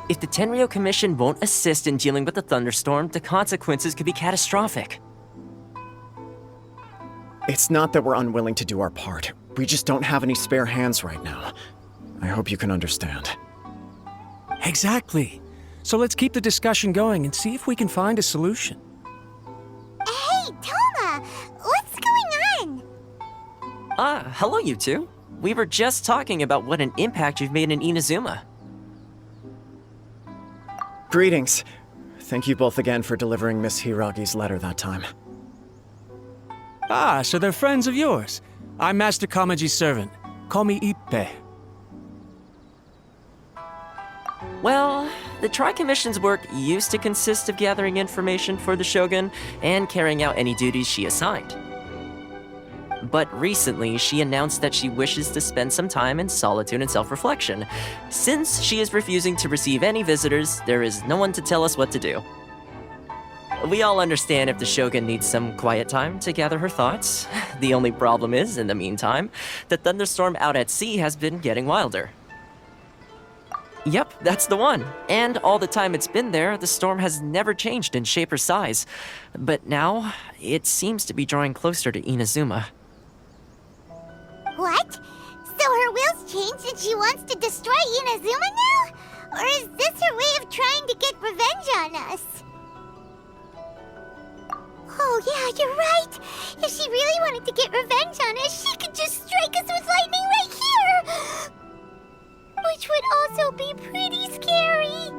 If the Tenryou Commission won't assist in dealing with the thunderstorm, the consequences could be catastrophic. It's not that we're unwilling to do our part. We just don't have any spare hands right now. I hope you can understand. Exactly. So let's keep the discussion going and see if we can find a solution. Hey, Toma! What's going on? Hello you two. We were just talking about what an impact you've made in Inazuma. Greetings. Thank you both again for delivering Miss Hiragi's letter that time. Ah, so they're friends of yours. I'm Master Kamaji's servant. Call me Ippei. Well, the Tri-Commission's work used to consist of gathering information for the Shogun and carrying out any duties she assigned. But recently, she announced that she wishes to spend some time in solitude and self-reflection. Since she is refusing to receive any visitors, there is no one to tell us what to do. We all understand if the Shogun needs some quiet time to gather her thoughts. The only problem is, in the meantime, the thunderstorm out at sea has been getting wilder. Yep, that's the one. And all the time it's been there, the storm has never changed in shape or size. But now, it seems to be drawing closer to Inazuma. What? So her will's changed and she wants to destroy Inazuma now? Or is this her way of trying to get revenge on us? Oh yeah, you're right! If she really wanted to get revenge on us, she could just strike us with lightning right here! Which would also be pretty scary.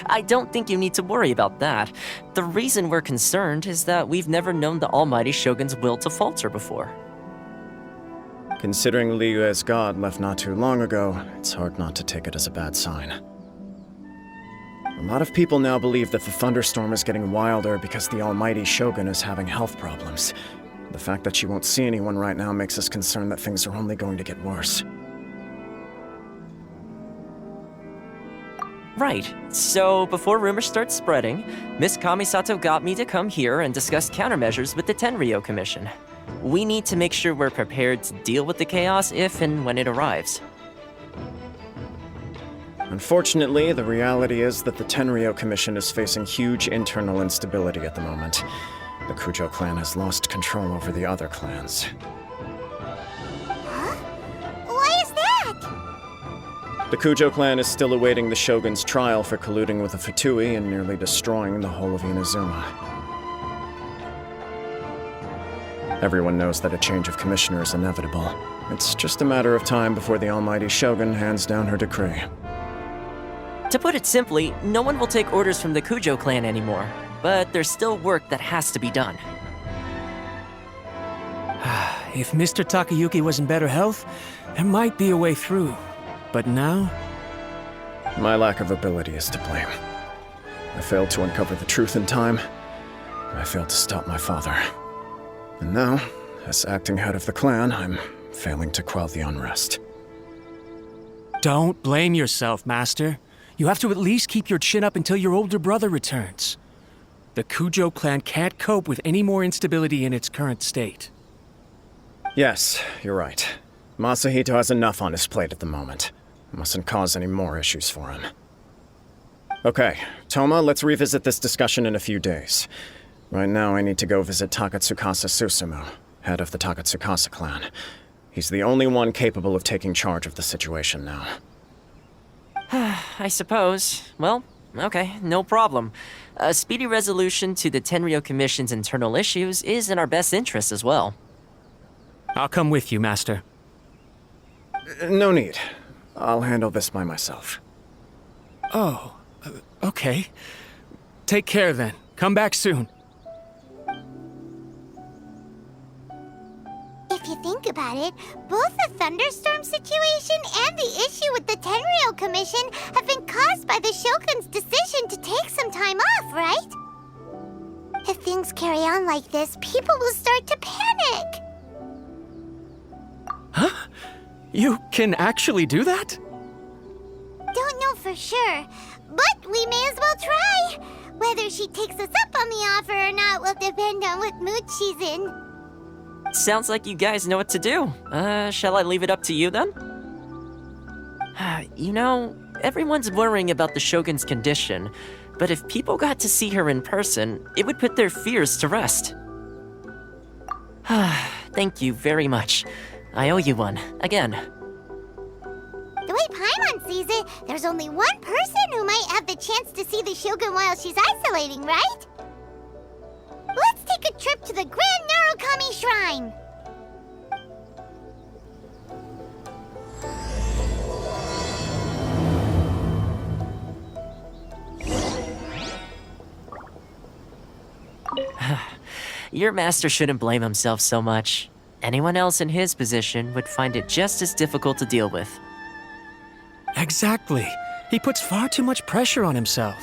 I don't think you need to worry about that. The reason we're concerned is that we've never known the Almighty Shogun's will to falter before. Considering Liyue's god left not too long ago, it's hard not to take it as a bad sign. A lot of people now believe that the thunderstorm is getting wilder because the Almighty Shogun is having health problems. The fact that she won't see anyone right now makes us concerned that things are only going to get worse. Right. So, before rumors start spreading, Miss Kamisato got me to come here and discuss countermeasures with the Tenryou Commission. We need to make sure we're prepared to deal with the chaos if and when it arrives. Unfortunately, the reality is that the Tenryou Commission is facing huge internal instability at the moment. The Kujo clan has lost control over the other clans. Huh? Why is that? The Kujo clan is still awaiting the Shogun's trial for colluding with the Fatui and nearly destroying the whole of Inazuma. Everyone knows that a change of commissioner is inevitable. It's just a matter of time before the Almighty Shogun hands down her decree. To put it simply, no one will take orders from the Kujo clan anymore. But there's still work that has to be done. If Mr. Takayuki was in better health, there might be a way through. But now? My lack of ability is to blame. I failed to uncover the truth in time. I failed to stop my father. And now, as acting head of the clan, I'm failing to quell the unrest. Don't blame yourself, Master. You have to at least keep your chin up until your older brother returns. The Kujo clan can't cope with any more instability in its current state. Yes, you're right. Masahito has enough on his plate at the moment. Mustn't cause any more issues for him. Okay, Toma, let's revisit this discussion in a few days. Right now, I need to go visit Takatsukasa Susumu, head of the Takatsukasa clan. He's the only one capable of taking charge of the situation now. I suppose. Well, okay, no problem. A speedy resolution to the Tenryou Commission's internal issues is in our best interest as well. I'll come with you, Master. No need. I'll handle this by myself. Oh, okay. Take care then. Come back soon. If you think about it, both the thunderstorm situation and the issue with the Tenryou Commission have been caused by the Shogun's decision to take some time off, right? If things carry on like this, people will start to panic. Huh? You can actually do that? Don't know for sure, but we may as well try. Whether she takes us up on the offer or not will depend on what mood she's in. Sounds like you guys know what to do. Shall I leave it up to you then? You know, everyone's worrying about the Shogun's condition, but if people got to see her in person, it would put their fears to rest. Thank you very much. I owe you one, again. The way Paimon sees it, there's only one person who might have the chance to see the Shogun while she's isolating, right? Let's take a trip to the Grand Narukami Shrine! Your master shouldn't blame himself so much. Anyone else in his position would find it just as difficult to deal with. Exactly. He puts far too much pressure on himself.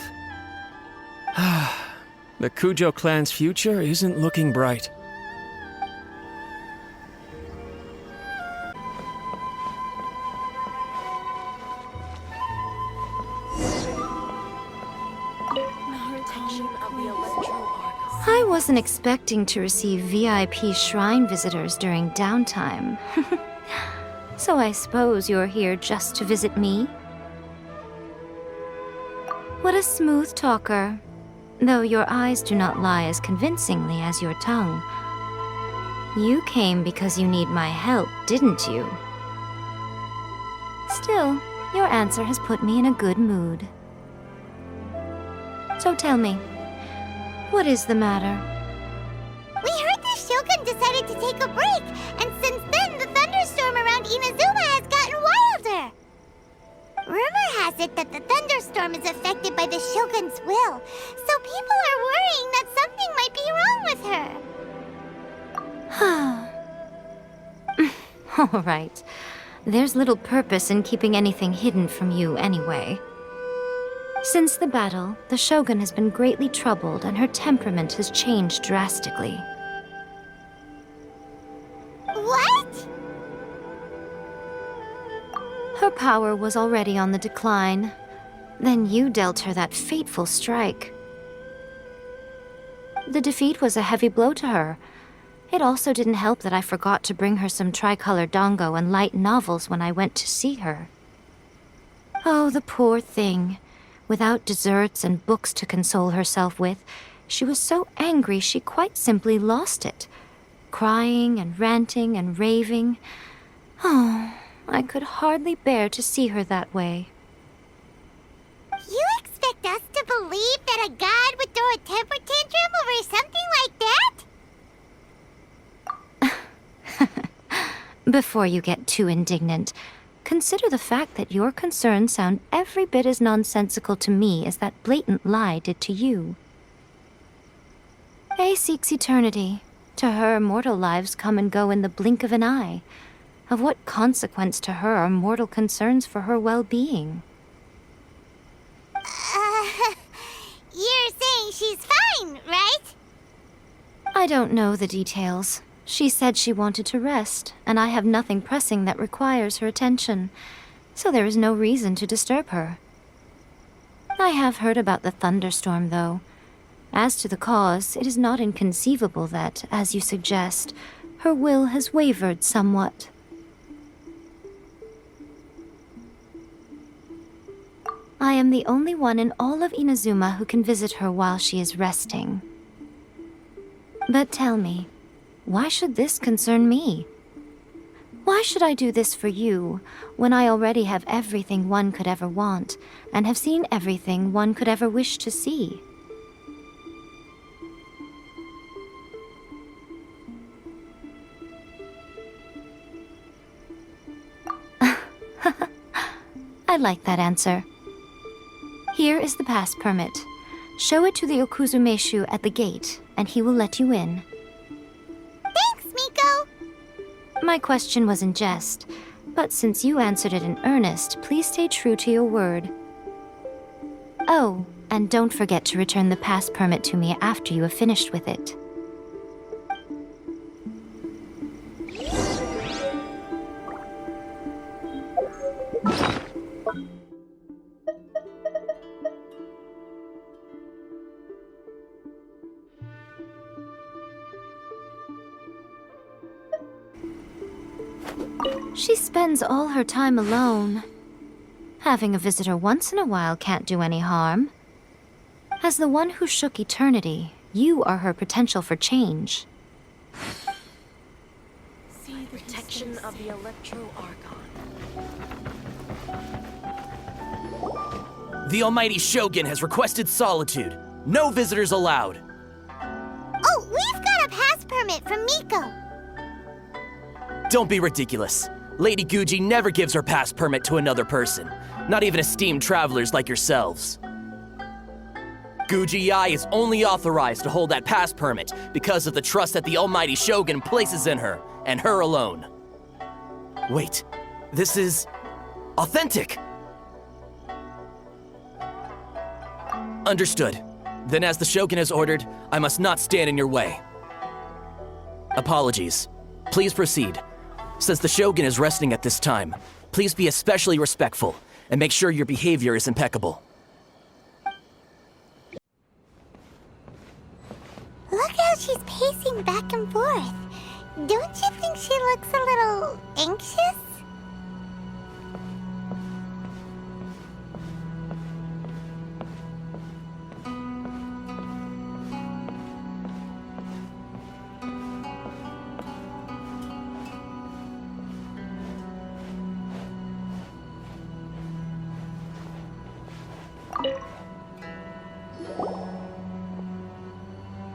The Kujo clan's future isn't looking bright. I wasn't expecting to receive VIP shrine visitors during downtime. So I suppose you're here just to visit me? What a smooth talker. Though your eyes do not lie as convincingly as your tongue. You came because you need my help, didn't you? Still, your answer has put me in a good mood. So tell me, what is the matter? We heard the Shogun decided to take a break, and since then the thunderstorm around Inazuma has gotten wilder. Rumor has it that the thunderstorm is affected by the Shogun's will, so people are worrying that something might be wrong with her. All right. There's little purpose in keeping anything hidden from you anyway. Since the battle, the Shogun has been greatly troubled and her temperament has changed drastically. What? Her power was already on the decline. Then you dealt her that fateful strike. The defeat was a heavy blow to her. It also didn't help that I forgot to bring her some tricolor dango and light novels when I went to see her. Oh, the poor thing. Without desserts and books to console herself with, she was so angry she quite simply lost it. Crying and ranting and raving. Oh, I could hardly bear to see her that way. You expect us to believe that a god would throw a temper tantrum over something like that? Before you get too indignant, consider the fact that your concerns sound every bit as nonsensical to me as that blatant lie did to you. A seeks eternity. To her, mortal lives come and go in the blink of an eye. Of what consequence to her are mortal concerns for her well-being? You're saying she's fine, right? I don't know the details. She said she wanted to rest, and I have nothing pressing that requires her attention, so there is no reason to disturb her. I have heard about the thunderstorm, though. As to the cause, it is not inconceivable that, as you suggest, her will has wavered somewhat. I am the only one in all of Inazuma who can visit her while she is resting. But tell me, why should this concern me? Why should I do this for you, when I already have everything one could ever want, and have seen everything one could ever wish to see? I like that answer. Here is the pass permit. Show it to the Okuzumeshu at the gate, and he will let you in. Thanks, Miko! My question was in jest, but since you answered it in earnest, please stay true to your word. Oh, and don't forget to return the pass permit to me after you have finished with it. She spends all her time alone. Having a visitor once in a while can't do any harm. As the one who shook eternity, you are her potential for change. See the protection of the Electro-Archon. The Almighty Shogun has requested solitude. No visitors allowed. Oh, we've got a pass permit from Miko. Don't be ridiculous. Lady Guji never gives her pass permit to another person, not even esteemed travelers like yourselves. Guji Ai is only authorized to hold that pass permit because of the trust that the Almighty Shogun places in her, and her alone. Wait, this is authentic. Understood. Then as the Shogun has ordered, I must not stand in your way. Apologies. Please proceed. Since the Shogun is resting at this time, please be especially respectful and make sure your behavior is impeccable. Look how she's pacing back and forth. Don't you think she looks a little anxious?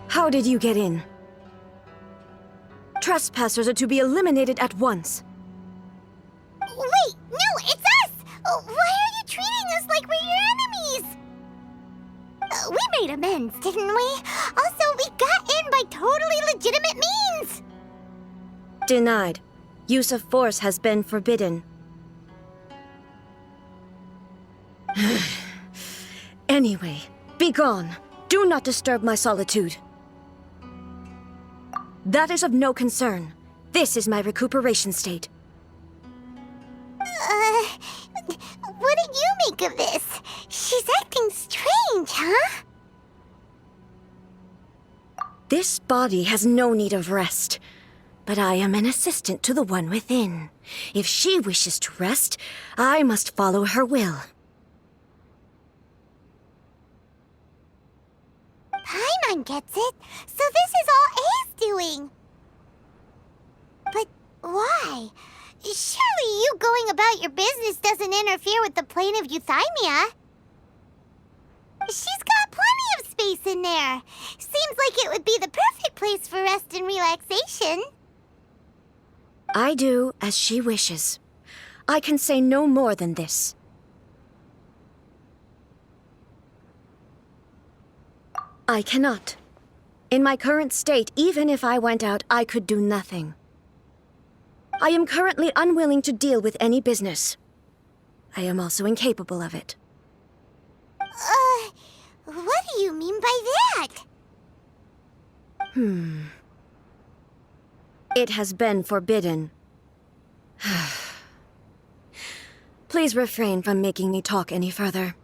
How did you get in? Trespassers are to be eliminated at once. Wait, no, it's us! Why are you treating us like we're your enemies? We made amends, didn't we? Also, we got in by totally legitimate means! Denied. Use of force has been forbidden. Anyway, be gone. Do not disturb my solitude. That is of no concern. This is my recuperation state. What do you make of this? She's acting strange, huh? This body has no need of rest. But I am an assistant to the one within. If she wishes to rest, I must follow her will. Paimon gets it. So this is all A's doing. But why? Surely you going about your business doesn't interfere with the plane of Euthymia. She's got plenty of space in there. Seems like it would be the perfect place for rest and relaxation. I do as she wishes. I can say no more than this. I cannot. In my current state, even if I went out, I could do nothing. I am currently unwilling to deal with any business. I am also incapable of it. What do you mean by that? It has been forbidden. Please refrain from making me talk any further.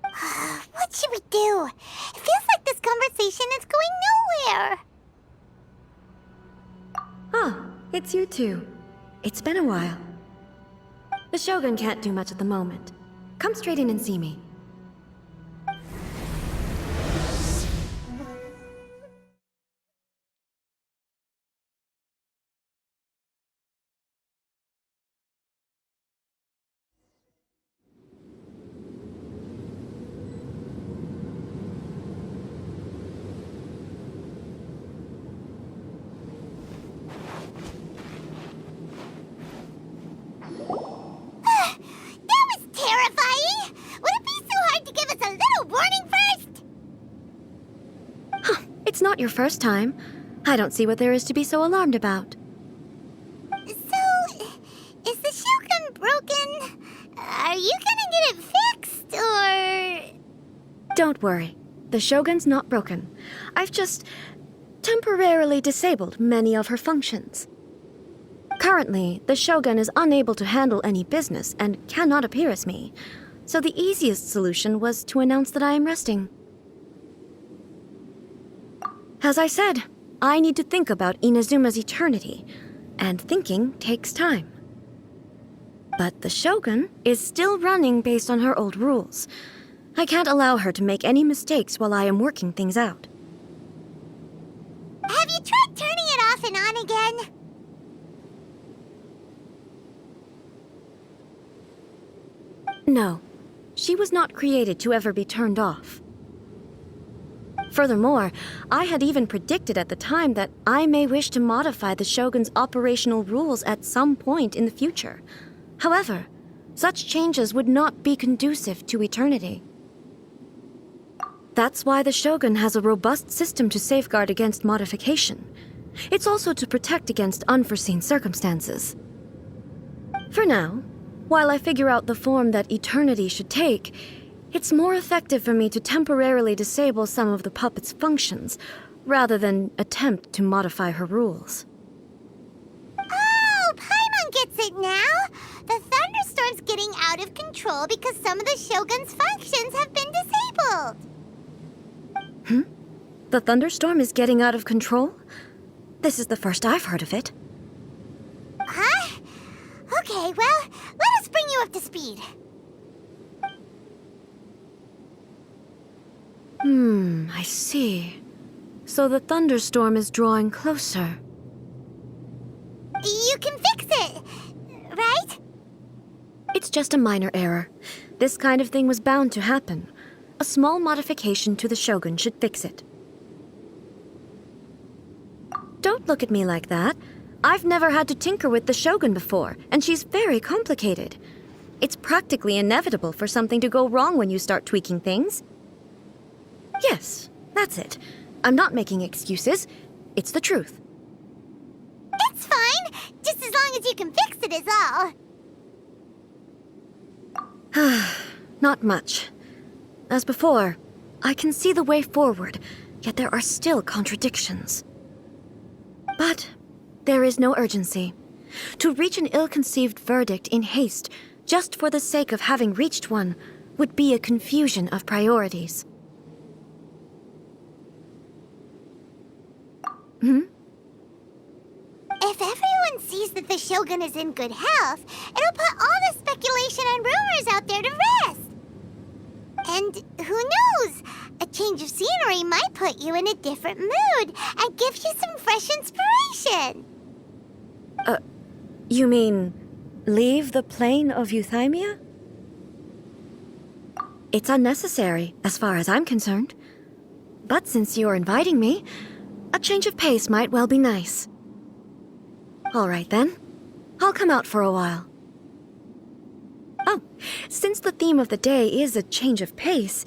What should we do? It feels like this conversation is going nowhere. Ah, it's you two. It's been a while. The Shogun can't do much at the moment. Come straight in and see me. That was terrifying! Would it be so hard to give us a little warning first? It's not your first time. I don't see what there is to be so alarmed about. So, is the Shogun broken? Are you gonna get it fixed, or...? Don't worry. The Shogun's not broken. I've just temporarily disabled many of her functions. Currently, the Shogun is unable to handle any business and cannot appear as me, so the easiest solution was to announce that I am resting. As I said, I need to think about Inazuma's eternity, and thinking takes time. But the Shogun is still running based on her old rules. I can't allow her to make any mistakes while I am working things out. Have you tried turning it off and on again? No, she was not created to ever be turned off. Furthermore, I had even predicted at the time that I may wish to modify the Shogun's operational rules at some point in the future. However, such changes would not be conducive to eternity. That's why the Shogun has a robust system to safeguard against modification. It's also to protect against unforeseen circumstances. For now, while I figure out the form that eternity should take, it's more effective for me to temporarily disable some of the puppet's functions, rather than attempt to modify her rules. Oh, Paimon gets it now! The thunderstorm's getting out of control because some of the Shogun's functions have been disabled! The thunderstorm is getting out of control? This is the first I've heard of it. Huh? Okay, well, let us bring you up to speed. I see. So the thunderstorm is drawing closer. You can fix it, right? It's just a minor error. This kind of thing was bound to happen. A small modification to the Shogun should fix it. Don't look at me like that. I've never had to tinker with the Shogun before, and she's very complicated. It's practically inevitable for something to go wrong when you start tweaking things. Yes, that's it. I'm not making excuses. It's the truth. It's fine, just as long as you can fix it is all. Not much. As before, I can see the way forward, yet there are still contradictions. But there is no urgency. To reach an ill-conceived verdict in haste, just for the sake of having reached one, would be a confusion of priorities. If everyone sees that the Shogun is in good health, it'll put all the speculation and rumors out there to rest. And who knows? A change of scenery might put you in a different mood and give you some fresh inspiration. You mean, leave the plane of Euthymia? It's unnecessary, as far as I'm concerned. But since you're inviting me, a change of pace might well be nice. All right then. I'll come out for a while. Oh, since the theme of the day is a change of pace,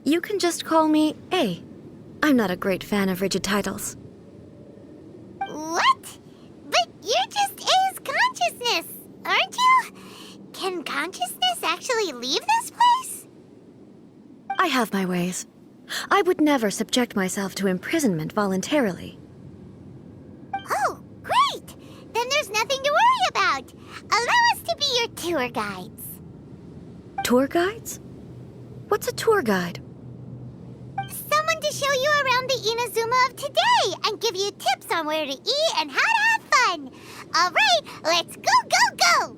you can just call me A. I'm not a great fan of rigid titles. What? But you're just A's consciousness, aren't you? Can consciousness actually leave this place? I have my ways. I would never subject myself to imprisonment voluntarily. Oh, great! Then there's nothing to worry about. Allow us to be your tour guides. Tour guides? What's a tour guide? Someone to show you around the Inazuma of today and give you tips on where to eat and how to have fun. All right, let's go, go, go!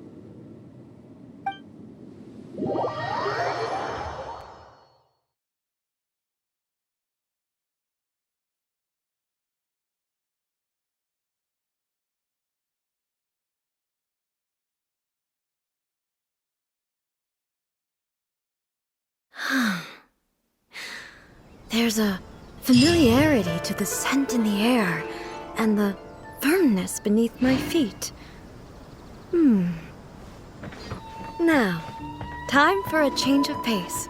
There's a familiarity to the scent in the air and the firmness beneath my feet. Now, time for a change of pace.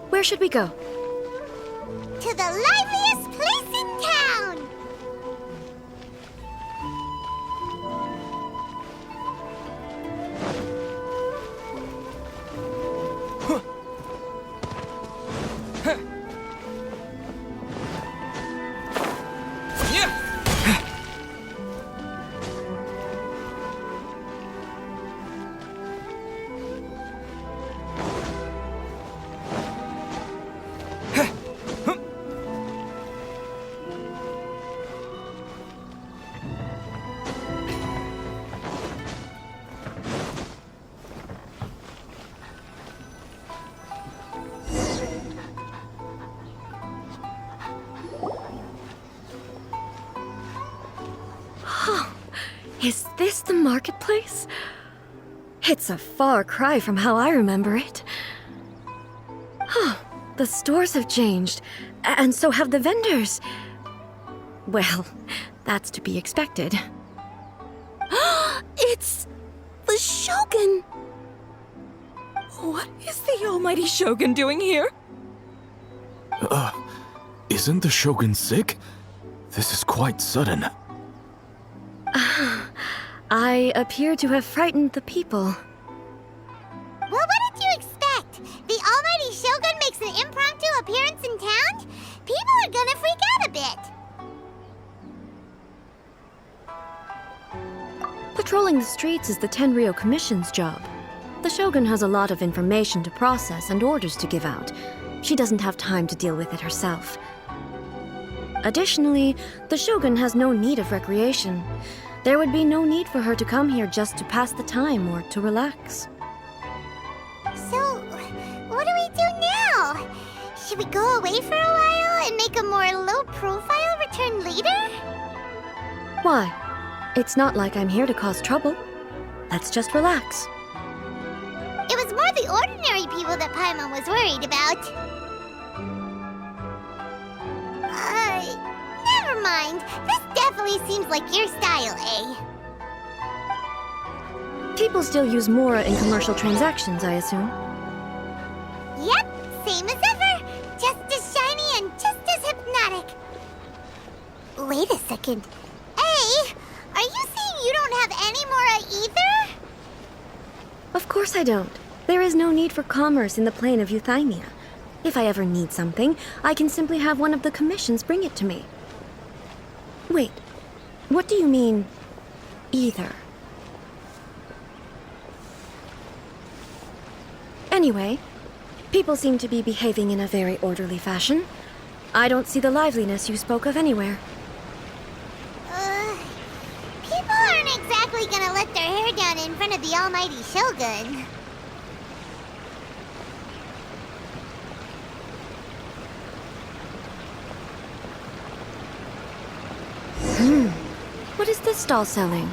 Where should we go? To the liveliest place in town! Is this the marketplace? It's a far cry from how I remember it. The stores have changed, and so have the vendors. Well, that's to be expected. It's the Shogun! What is the almighty Shogun doing here? Isn't the Shogun sick? This is quite sudden. I appear to have frightened the people. Well, what did you expect? The almighty Shogun makes an impromptu appearance in town? People are gonna freak out a bit. Patrolling the streets is the Tenryou Commission's job. The Shogun has a lot of information to process and orders to give out. She doesn't have time to deal with it herself. Additionally, the Shogun has no need of recreation. There would be no need for her to come here just to pass the time or to relax. So, what do we do now? Should we go away for a while and make a more low-profile return later? Why? It's not like I'm here to cause trouble. Let's just relax. It was more the ordinary people that Paimon was worried about. Never mind. This definitely seems like your style, eh? People still use Mora in commercial transactions, I assume. Yep, same as ever. Just as shiny and just as hypnotic. Wait a second. Hey, are you saying you don't have any Mora either? Of course I don't. There is no need for commerce in the plane of Euthymia. If I ever need something, I can simply have one of the commissions bring it to me. Wait, what do you mean, either? Anyway, people seem to be behaving in a very orderly fashion. I don't see the liveliness you spoke of anywhere. People aren't exactly gonna let their hair down in front of the almighty Shogun. What is this stall selling?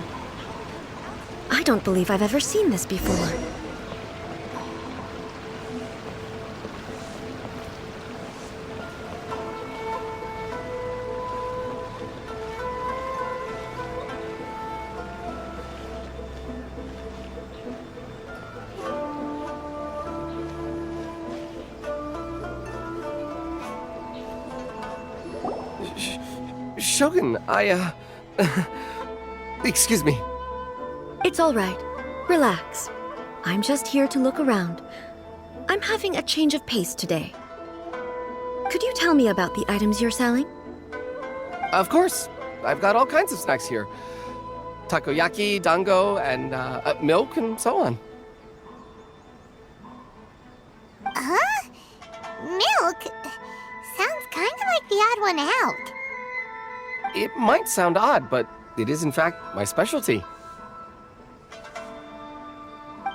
I don't believe I've ever seen this before. Shogun, excuse me. It's all right. Relax. I'm just here to look around. I'm having a change of pace today. Could you tell me about the items you're selling? Of course. I've got all kinds of snacks here. Takoyaki, dango, and milk, and so on. Huh? Milk? Sounds kind of like the odd one out. It might sound odd, but it is in fact my specialty.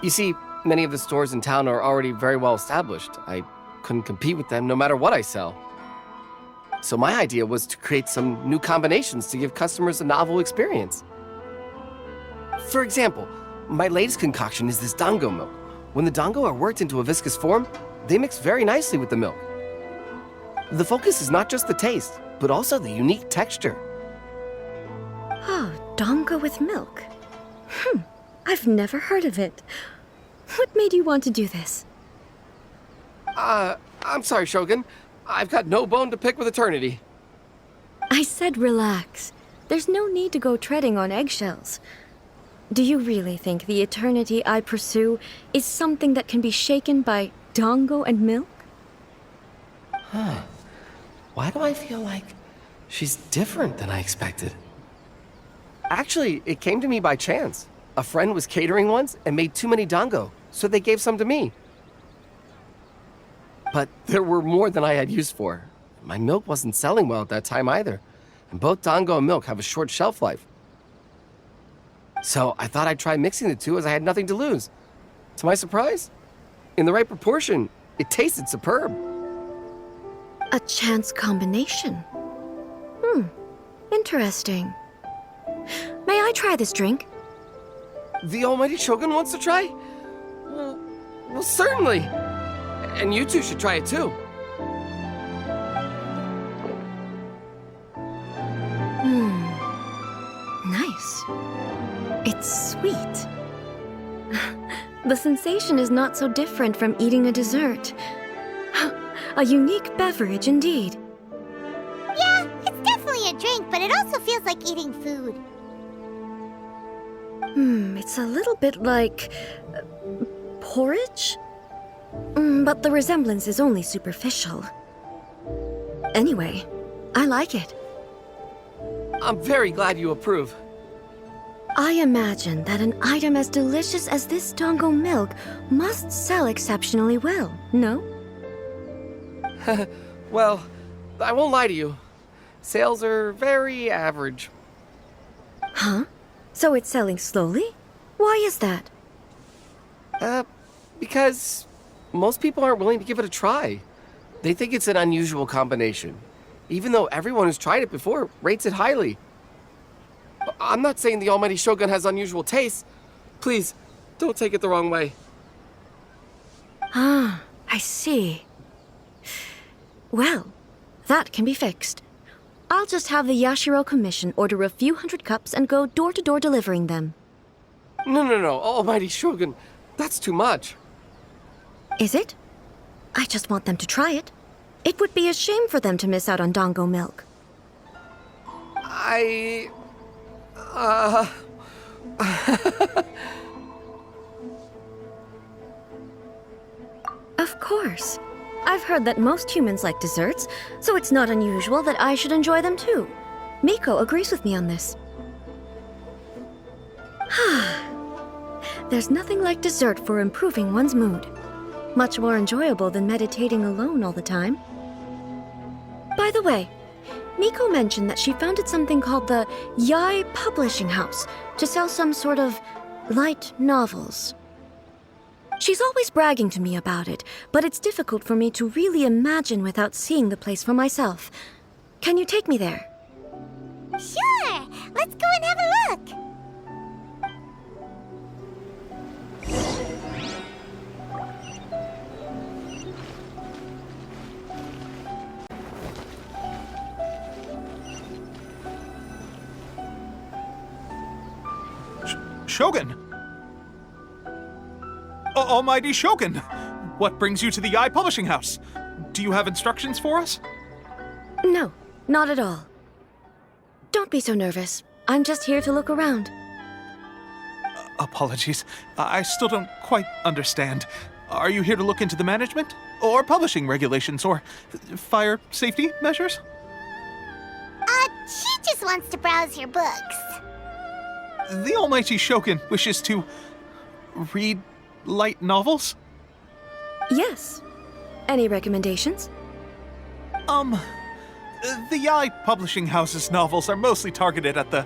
You see, many of the stores in town are already very well established. I couldn't compete with them no matter what I sell. So my idea was to create some new combinations to give customers a novel experience. For example, my latest concoction is this dango milk. When the dango are worked into a viscous form, they mix very nicely with the milk. The focus is not just the taste, but also the unique texture. Oh, dango with milk. I've never heard of it. What made you want to do this? I'm sorry, Shogun. I've got no bone to pick with eternity. I said relax. There's no need to go treading on eggshells. Do you really think the eternity I pursue is something that can be shaken by dango and milk? Why do I feel like she's different than I expected? Actually, it came to me by chance. A friend was catering once and made too many dango, so they gave some to me. But there were more than I had use for. My milk wasn't selling well at that time either, and both dango and milk have a short shelf life. So I thought I'd try mixing the two as I had nothing to lose. To my surprise, in the right proportion, it tasted superb. A chance combination. Interesting. May I try this drink? The Almighty Shogun wants to try? Well, certainly. And you two should try it too. Nice. It's sweet. The sensation is not so different from eating a dessert. A unique beverage indeed. Yeah, it's definitely a drink, but it also feels like eating food. It's a little bit like porridge? But the resemblance is only superficial. Anyway, I like it. I'm very glad you approve. I imagine that an item as delicious as this Dongo milk must sell exceptionally well, no? Well, I won't lie to you. Sales are very average. Huh? So it's selling slowly? Why is that? Because most people aren't willing to give it a try. They think it's an unusual combination, even though everyone who's tried it before rates it highly. I'm not saying the Almighty Shogun has unusual tastes. Please, don't take it the wrong way. Ah, I see. Well, that can be fixed. I'll just have the Yashiro Commission order a few hundred cups and go door-to-door delivering them. No, Almighty Shogun, that's too much. Is it? I just want them to try it. It would be a shame for them to miss out on Dongo milk. Of course. I've heard that most humans like desserts, so it's not unusual that I should enjoy them too. Miko agrees with me on this. There's nothing like dessert for improving one's mood. Much more enjoyable than meditating alone all the time. By the way, Miko mentioned that she founded something called the Yai Publishing House to sell some sort of light novels. She's always bragging to me about it, but it's difficult for me to really imagine without seeing the place for myself. Can you take me there? Sure! Let's go and have a look! Shogun! Almighty Shogun! What brings you to the Yai Publishing House? Do you have instructions for us? No, not at all. Don't be so nervous. I'm just here to look around. Apologies. I still don't quite understand. Are you here to look into the management? Or publishing regulations? Or fire safety measures? She just wants to browse your books. The Almighty Shogun wishes to read light novels? Yes. Any recommendations? The Yai Publishing House's novels are mostly targeted at the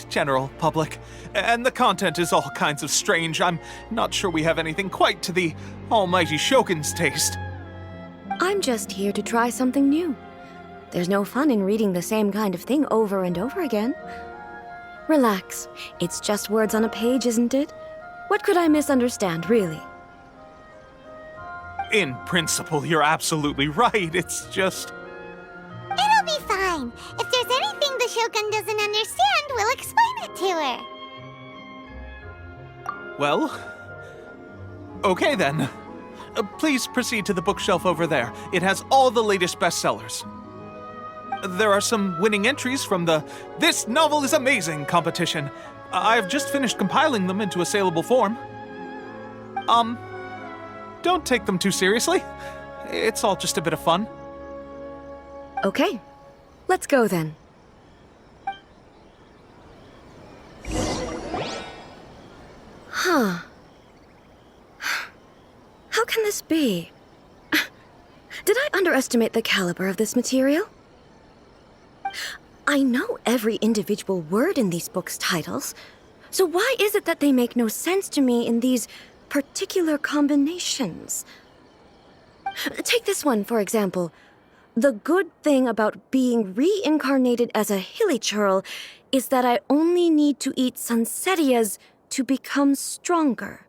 general public, and the content is all kinds of strange. I'm not sure we have anything quite to the Almighty Shogun's taste. I'm just here to try something new. There's no fun in reading the same kind of thing over and over again. Relax. It's just words on a page, isn't it? What could I misunderstand, really? In principle, you're absolutely right. It's just... It'll be fine. If there's anything the Shogun doesn't understand, we'll explain it to her. Well... Okay then. Please proceed to the bookshelf over there. It has all the latest bestsellers. There are some winning entries from the This Novel is Amazing competition. I've just finished compiling them into a saleable form. Don't take them too seriously. It's all just a bit of fun. Okay. Let's go then. Huh. How can this be? Did I underestimate the caliber of this material? I know every individual word in these books' titles, so why is it that they make no sense to me in these particular combinations? Take this one, for example. The good thing about being reincarnated as a hilichurl is that I only need to eat Sunsetias to become stronger.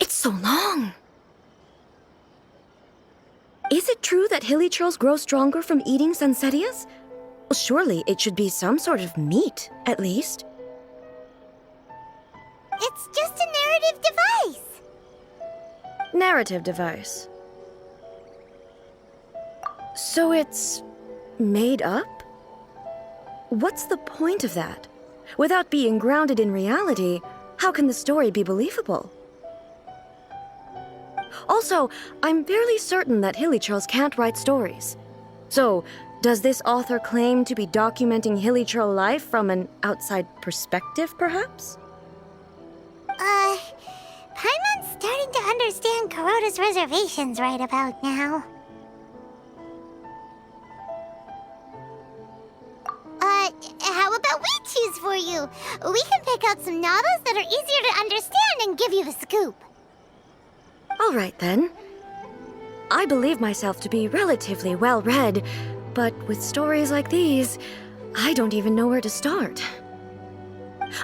It's so long. Is it true that hilichurls grow stronger from eating Sunsetias? Well, surely it should be some sort of meat, at least. It's just a narrative device. Narrative device. So it's made up? What's the point of that? Without being grounded in reality, how can the story be believable? Also, I'm fairly certain that hilichurls can't write stories. So, does this author claim to be documenting hilichurl life from an outside perspective, perhaps? Paimon's starting to understand Kuroda's reservations right about now. How about we choose for you? We can pick out some novels that are easier to understand and give you the scoop. All right, then. I believe myself to be relatively well-read, but with stories like these, I don't even know where to start.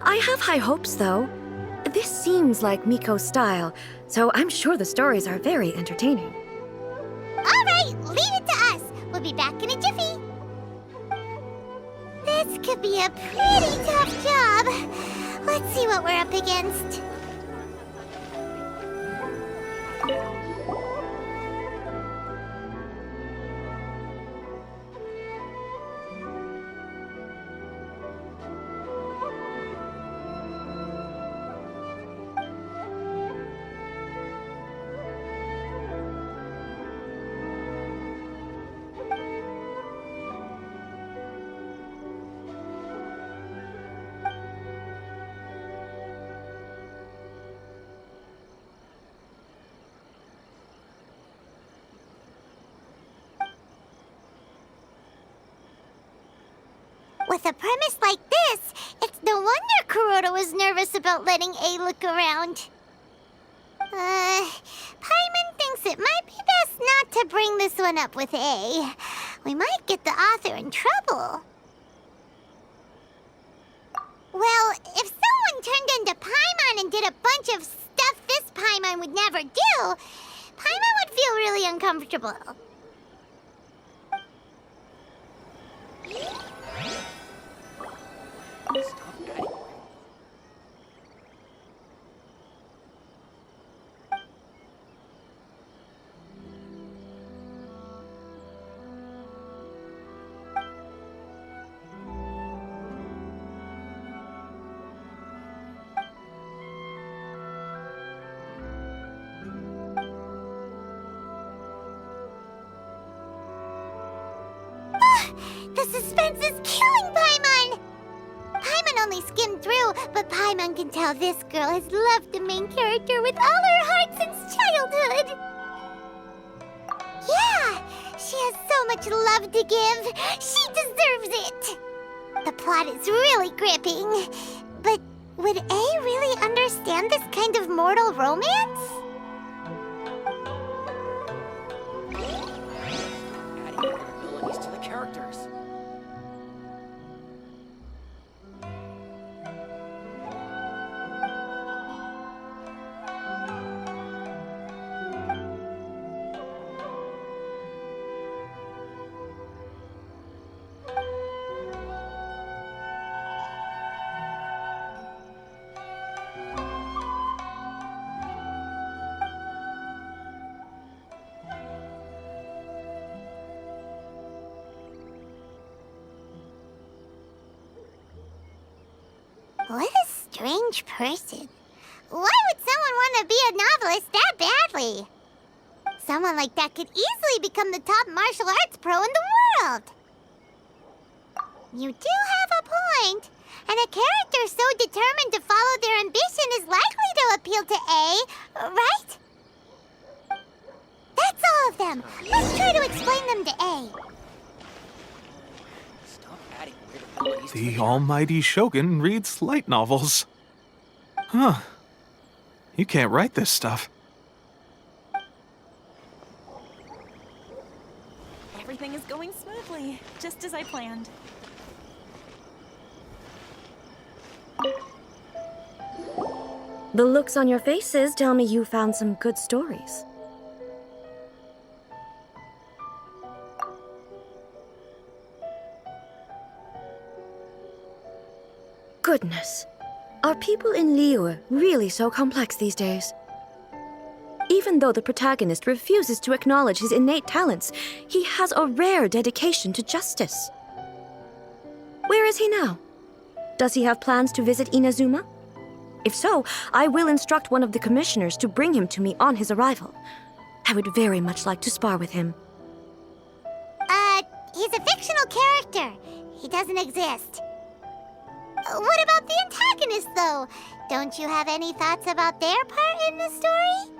I have high hopes, though. This seems like Miko's style, so I'm sure the stories are very entertaining. All right, leave it to us. We'll be back in a jiffy. This could be a pretty tough job. Let's see what we're up against. With a premise like this, it's no wonder Kuroda was nervous about letting A look around. Paimon thinks it might be best not to bring this one up with A. We might get the author in trouble. Well, if someone turned into Paimon and did a bunch of stuff this Paimon would never do, Paimon would feel really uncomfortable. The suspense is killing Paimon! Paimon only skimmed through, but Paimon can tell this girl has loved the main character with all her heart since childhood. Yeah, she has so much love to give. She deserves it. The plot is really gripping. But would A really understand this kind of mortal romance? Adding abilities to the characters. What a strange person. Why would someone want to be a novelist that badly? Someone like that could easily become the top martial arts pro in the world. You do have a point. And a character so determined to follow their ambition is likely to appeal to A, right? That's all of them. Let's try to explain them to A. Stop adding weird abilities to The almighty Shogun reads light novels. Huh. You can't write this stuff. Everything is going smoothly, just as I planned. The looks on your faces tell me you found some good stories. Goodness. Are people in Liyue really so complex these days? Even though the protagonist refuses to acknowledge his innate talents, he has a rare dedication to justice. Where is he now? Does he have plans to visit Inazuma? If so, I will instruct one of the commissioners to bring him to me on his arrival. I would very much like to spar with him. He's a fictional character. He doesn't exist. What about the antagonists, though? Don't you have any thoughts about their part in the story?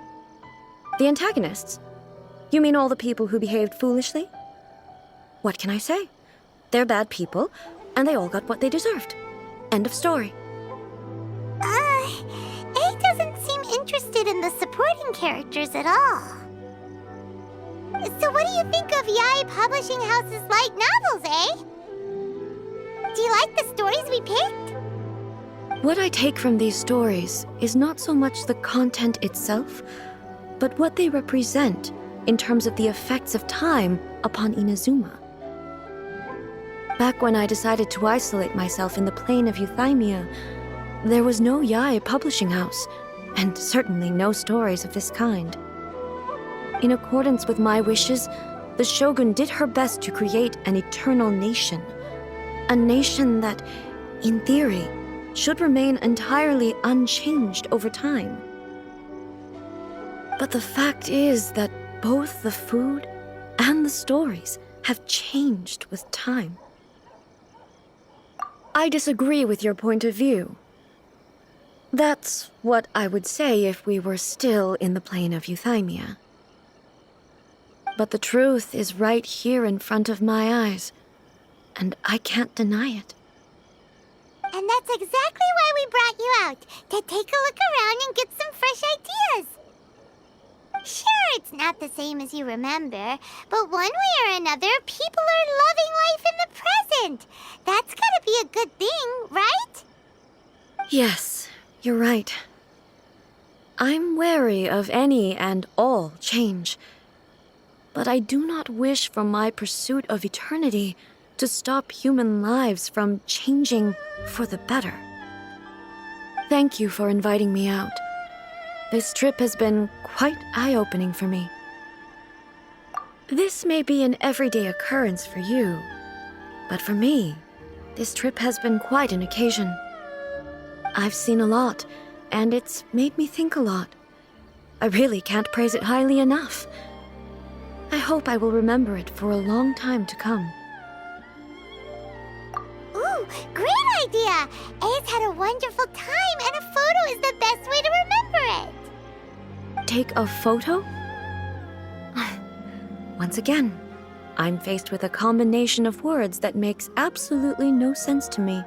The antagonists? You mean all the people who behaved foolishly? What can I say? They're bad people, and they all got what they deserved. End of story. A doesn't seem interested in the supporting characters at all. So what do you think of Yae Publishing House's light novels, eh? Do you like the stories we picked? What I take from these stories is not so much the content itself, but what they represent in terms of the effects of time upon Inazuma. Back when I decided to isolate myself in the plain of Euthymia, there was no Yae Publishing House, and certainly no stories of this kind. In accordance with my wishes, the Shogun did her best to create an eternal nation. A nation that, in theory, should remain entirely unchanged over time. But the fact is that both the food and the stories have changed with time. I disagree with your point of view. That's what I would say if we were still in the plain of Euthymia. But the truth is right here in front of my eyes, and I can't deny it. And that's exactly why we brought you out, to take a look around and get some fresh ideas. Sure, it's not the same as you remember, but one way or another, people are loving life in the present. That's gotta be a good thing, right? Yes, you're right. I'm wary of any and all change, but I do not wish for my pursuit of eternity to stop human lives from changing for the better. Thank you for inviting me out. This trip has been quite eye-opening for me. This may be an everyday occurrence for you, but for me, this trip has been quite an occasion. I've seen a lot, and it's made me think a lot. I really can't praise it highly enough. I hope I will remember it for a long time to come. Ooh, great idea! A's had a wonderful time, and a photo is the best way to remember it. Take a photo? Once again, I'm faced with a combination of words that makes absolutely no sense to me.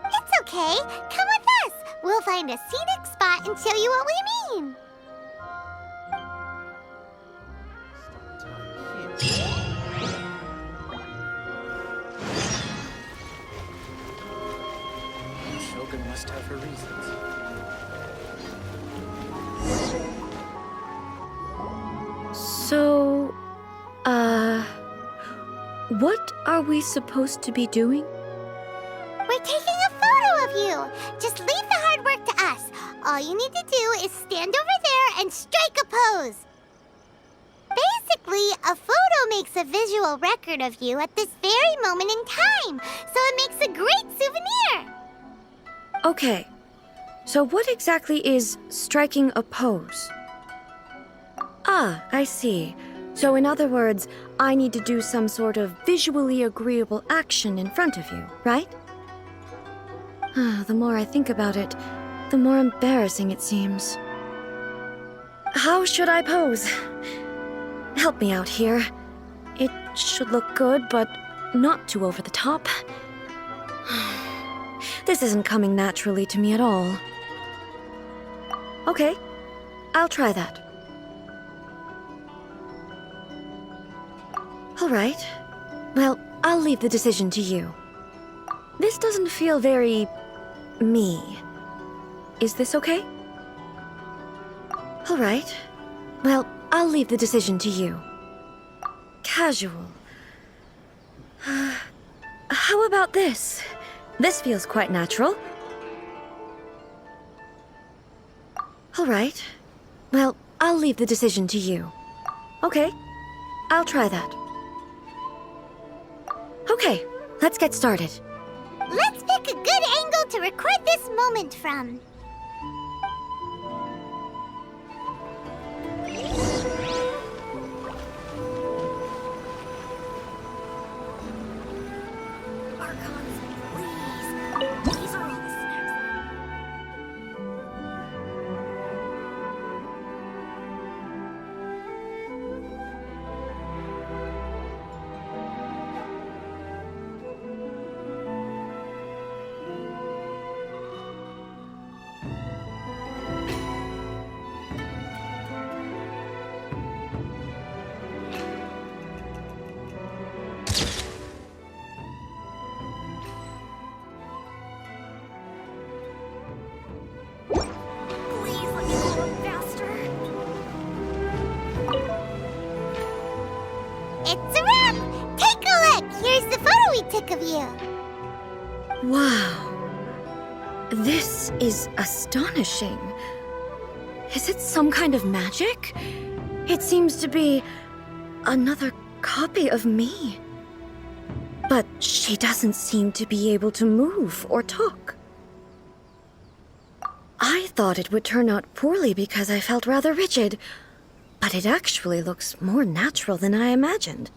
It's okay. Come with us. We'll find a scenic spot and show you what we mean. Shogun must have her reasons. So, what are we supposed to be doing? We're taking a photo of you. Just leave the hard work to us. All you need to do is stand over there and strike a pose. Basically, a photo makes a visual record of you at this very moment in time, so it makes a great souvenir. Okay, so what exactly is striking a pose? Ah, I see. So in other words, I need to do some sort of visually agreeable action in front of you, right? The more I think about it, the more embarrassing it seems. How should I pose? Help me out here. It should look good, but not too over the top. This isn't coming naturally to me at all. Okay, I'll try that. All right. Well, I'll leave the decision to you. This doesn't feel very... me. Is this okay? All right. Well, I'll leave the decision to you. Casual. How about this? This feels quite natural. All right. Well, I'll leave the decision to you. Okay. I'll try that. Okay, let's get started. Let's pick a good angle to record this moment from. Archons, please. These are all the snacks. Please let me go faster. It's a wrap! Take a look! Here's the photo we took of you. Wow. This is astonishing. Is it some kind of magic? It seems to be another copy of me. But she doesn't seem to be able to move or talk. I thought it would turn out poorly because I felt rather rigid, but it actually looks more natural than I imagined.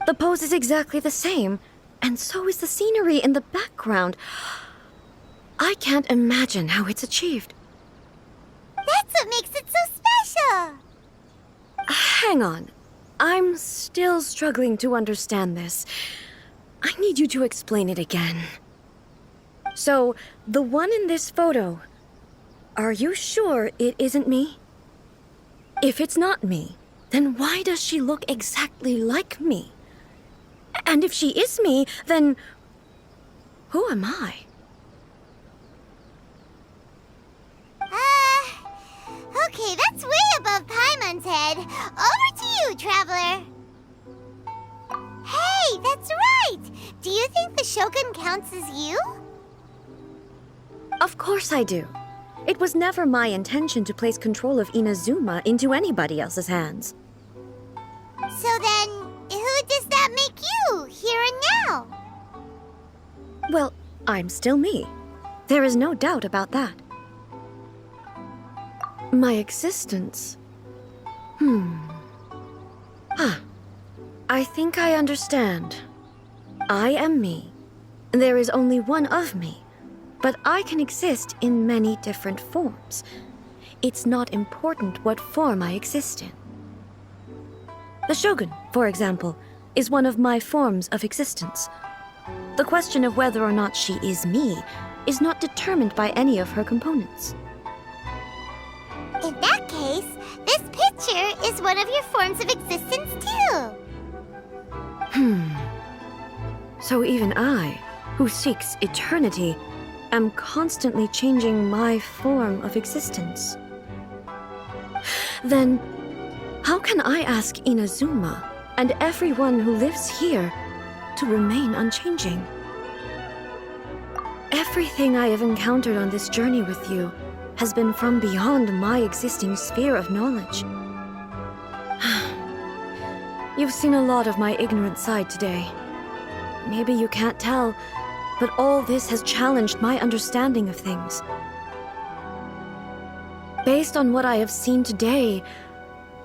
The pose is exactly the same, and so is the scenery in the background. I can't imagine how it's achieved. That's what makes it so special. Hang on. I'm still struggling to understand this. I need you to explain it again. So, the one in this photo, are you sure it isn't me? If it's not me, then why does she look exactly like me? And if she is me, then who am I? Okay, that's way above Paimon's head. Over to you, Traveler. Hey, that's right! Do you think the Shogun counts as you? Of course I do. It was never my intention to place control of Inazuma into anybody else's hands. So then, who does that make you, here and now? Well, I'm still me. There is no doubt about that. My existence? I think I understand. I am me. There is only one of me, but I can exist in many different forms. It's not important what form I exist in. The Shogun, for example, is one of my forms of existence. The question of whether or not she is me is not determined by any of her components. In that case, this picture is one of your forms of existence too. So even I, who seeks eternity, am constantly changing my form of existence. Then, how can I ask Inazuma and everyone who lives here to remain unchanging? Everything I have encountered on this journey with you has been from beyond my existing sphere of knowledge. You've seen a lot of my ignorant side today. Maybe you can't tell, but all this has challenged my understanding of things. Based on what I have seen today,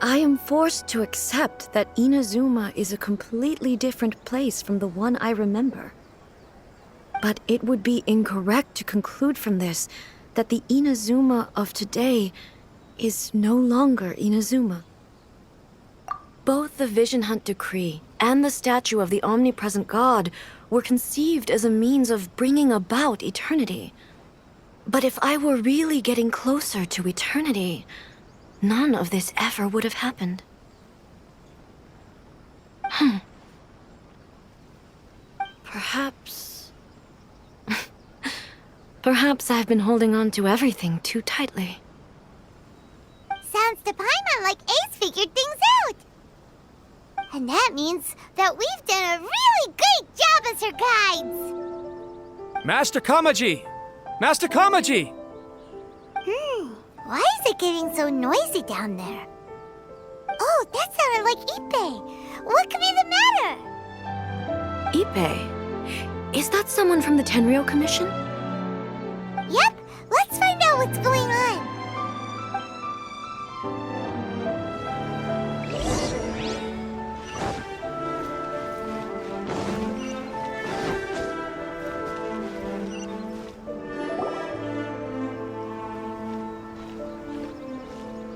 I am forced to accept that Inazuma is a completely different place from the one I remember. But it would be incorrect to conclude from this that the Inazuma of today is no longer Inazuma. Both the Vision Hunt Decree and the statue of the omnipresent God were conceived as a means of bringing about eternity. But if I were really getting closer to eternity, none of this ever would have happened. Perhaps... Perhaps I've been holding on to everything too tightly. Sounds to Paimon like Ace figured things out. And that means that we've done a really great job as her guides. Master Kamaji! Master Kamaji! Why is it getting so noisy down there? Oh, that sounded like Ippei. What could be the matter? Ippei? Is that someone from the Tenryou Commission? Yep, let's find out what's going on.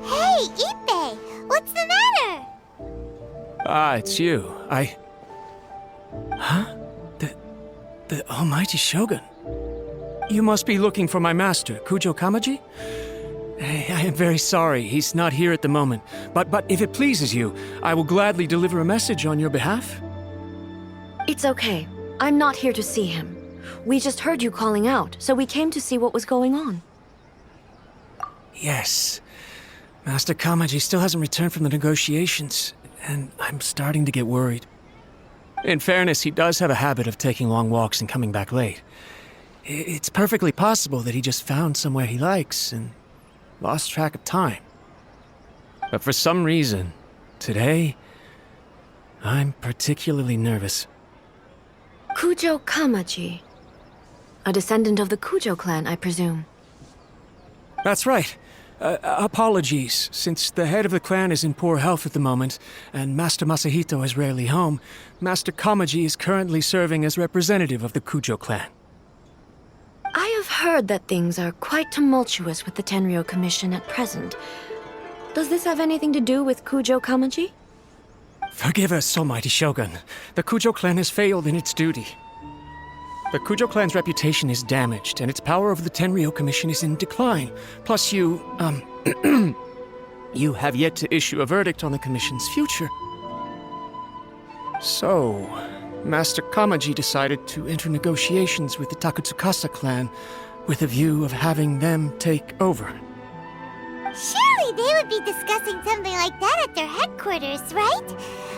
Hey, Ippei! What's the matter? Ah, it's you. Huh? The Almighty Shogun. You must be looking for my master, Kujo Kamaji? I am very sorry, he's not here at the moment. But if it pleases you, I will gladly deliver a message on your behalf. It's okay. I'm not here to see him. We just heard you calling out, so we came to see what was going on. Yes. Master Kamaji still hasn't returned from the negotiations, and I'm starting to get worried. In fairness, he does have a habit of taking long walks and coming back late. It's perfectly possible that he just found somewhere he likes and lost track of time. But for some reason, today, I'm particularly nervous. Kujo Kamaji. A descendant of the Kujo clan, I presume. That's right. Apologies, since the head of the clan is in poor health at the moment, and Master Masahito is rarely home, Master Kamaji is currently serving as representative of the Kujo clan. I have heard that things are quite tumultuous with the Tenryou Commission at present. Does this have anything to do with Kujo Kamaji? Forgive us, Almighty Shogun. The Kujo clan has failed in its duty. The Kujo clan's reputation is damaged, and its power over the Tenryou Commission is in decline. Plus you have yet to issue a verdict on the Commission's future. So, Master Kamaji decided to enter negotiations with the Takatsukasa clan with a view of having them take over. Surely they would be discussing something like that at their headquarters, right?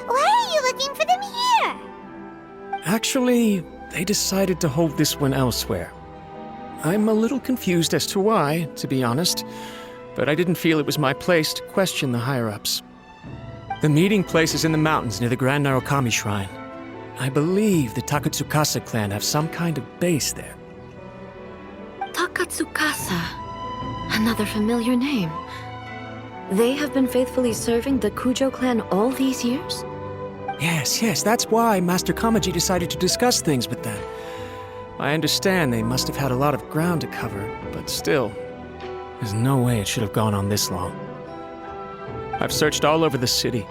Why are you looking for them here? Actually, they decided to hold this one elsewhere. I'm a little confused as to why, to be honest, but I didn't feel it was my place to question the higher-ups. The meeting place is in the mountains near the Grand Narukami Shrine. I believe the Takatsukasa clan have some kind of base there. Takatsukasa. Another familiar name. They have been faithfully serving the Kujo clan all these years? Yes, that's why Master Kamaji decided to discuss things with them. I understand they must have had a lot of ground to cover, but still, there's no way it should have gone on this long. I've searched all over the city.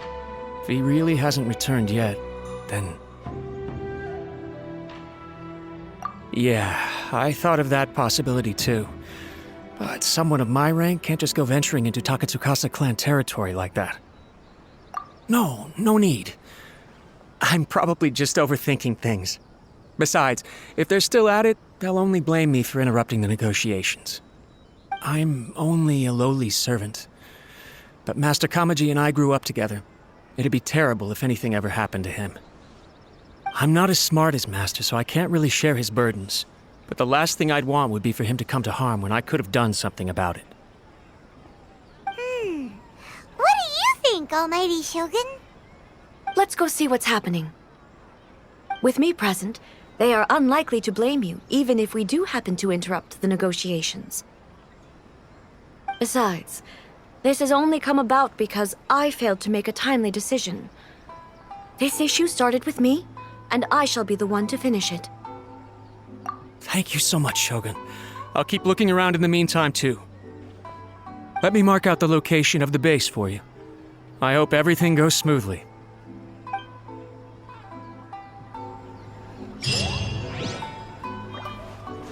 If he really hasn't returned yet, then... Yeah, I thought of that possibility too. But someone of my rank can't just go venturing into Takatsukasa clan territory like that. No need. I'm probably just overthinking things. Besides, if they're still at it, they'll only blame me for interrupting the negotiations. I'm only a lowly servant. But Master Kamaji and I grew up together. It'd be terrible if anything ever happened to him. I'm not as smart as Master, so I can't really share his burdens. But the last thing I'd want would be for him to come to harm when I could have done something about it. What do you think, Almighty Shogun? Let's go see what's happening. With me present, they are unlikely to blame you, even if we do happen to interrupt the negotiations. Besides, this has only come about because I failed to make a timely decision. This issue started with me, and I shall be the one to finish it. Thank you so much, Shogun. I'll keep looking around in the meantime, too. Let me mark out the location of the base for you. I hope everything goes smoothly. The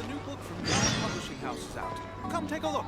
new book from Young Publishing House is out. Come take a look.